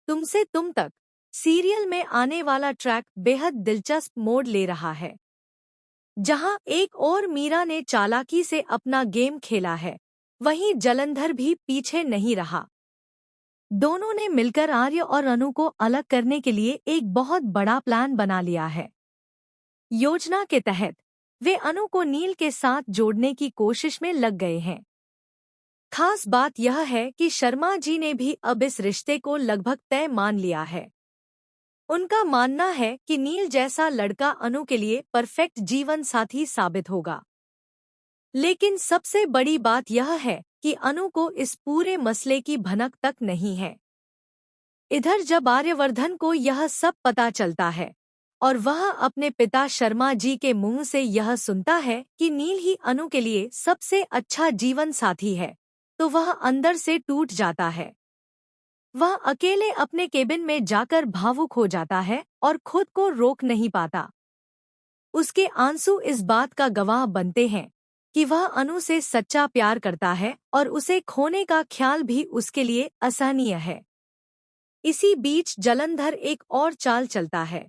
तुमसे तुम तक सीरियल में आने वाला ट्रैक बेहद दिलचस्प मोड़ ले रहा है, जहां एक और मीरा ने चालाकी से अपना गेम खेला है, वहीं जलंधर भी पीछे नहीं रहा। दोनों ने मिलकर आर्य और अनु को अलग करने के लिए एक बहुत बड़ा प्लान बना लिया है। योजना के तहत वे अनु को नील के साथ जोड़ने की कोशिश में लग गए हैं। खास बात यह है कि शर्मा जी ने भी अब इस रिश्ते को लगभग तय मान लिया है। उनका मानना है कि नील जैसा लड़का अनु के लिए परफेक्ट जीवन साथी साबित होगा। लेकिन सबसे बड़ी बात यह है कि अनु को इस पूरे मसले की भनक तक नहीं है। इधर जब आर्यवर्धन को यह सब पता चलता है और वह अपने पिता शर्मा जी के मुंह से यह सुनता है कि नील ही अनु के लिए सबसे अच्छा जीवन साथी है, तो वह अंदर से टूट जाता है। वह अकेले अपने केबिन में जाकर भावुक हो जाता है और खुद को रोक नहीं पाता। उसके आंसू इस बात का गवाह बनते हैं कि वह अनु से सच्चा प्यार करता है और उसे खोने का ख्याल भी उसके लिए असहनीय है। इसी बीच जलंधर एक और चाल चलता है।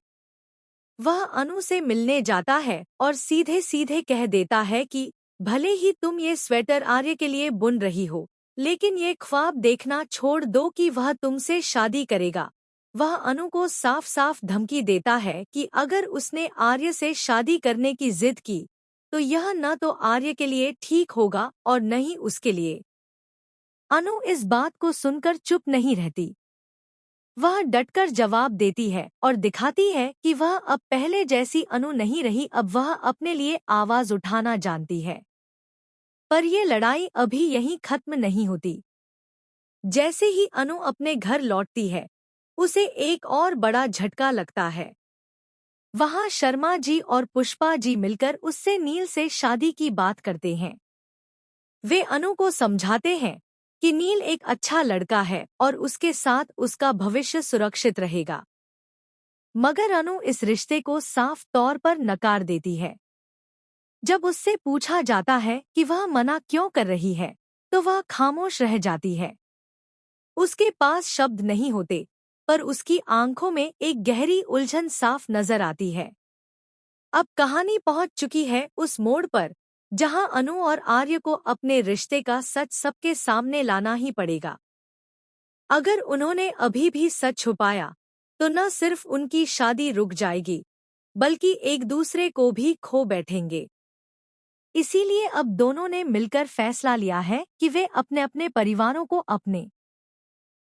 वह अनु से मिलने जाता है और सीधे सीधे कह देता है कि भले ही तुम ये स्वेटर आर्य के लिए बुन रही हो, लेकिन ये ख्वाब देखना छोड़ दो कि वह तुमसे शादी करेगा। वह अनु को साफ साफ धमकी देता है कि अगर उसने आर्य से शादी करने की जिद की तो यह न तो आर्य के लिए ठीक होगा और न ही उसके लिए। अनु इस बात को सुनकर चुप नहीं रहती। वह डटकर जवाब देती है और दिखाती है कि वह अब पहले जैसी अनु नहीं रही, अब वह अपने लिए आवाज उठाना जानती है। पर ये लड़ाई अभी यहीं खत्म नहीं होती। जैसे ही अनु अपने घर लौटती है, उसे एक और बड़ा झटका लगता है। वहां शर्मा जी और पुष्पा जी मिलकर उससे नील से शादी की बात करते हैं। वे अनु को समझाते हैं कि नील एक अच्छा लड़का है और उसके साथ उसका भविष्य सुरक्षित रहेगा। मगर अनु इस रिश्ते को साफ तौर पर नकार देती है। जब उससे पूछा जाता है कि वह मना क्यों कर रही है, तो वह खामोश रह जाती है। उसके पास शब्द नहीं होते, पर उसकी आंखों में एक गहरी उलझन साफ नजर आती है। अब कहानी पहुंच चुकी है उस मोड़ पर जहां अनु और आर्य को अपने रिश्ते का सच सबके सामने लाना ही पड़ेगा। अगर उन्होंने अभी भी सच छुपाया तो न सिर्फ उनकी शादी रुक जाएगी, बल्कि एक दूसरे को भी खो बैठेंगे। इसीलिए अब दोनों ने मिलकर फैसला लिया है कि वे अपने अपने परिवारों को अपने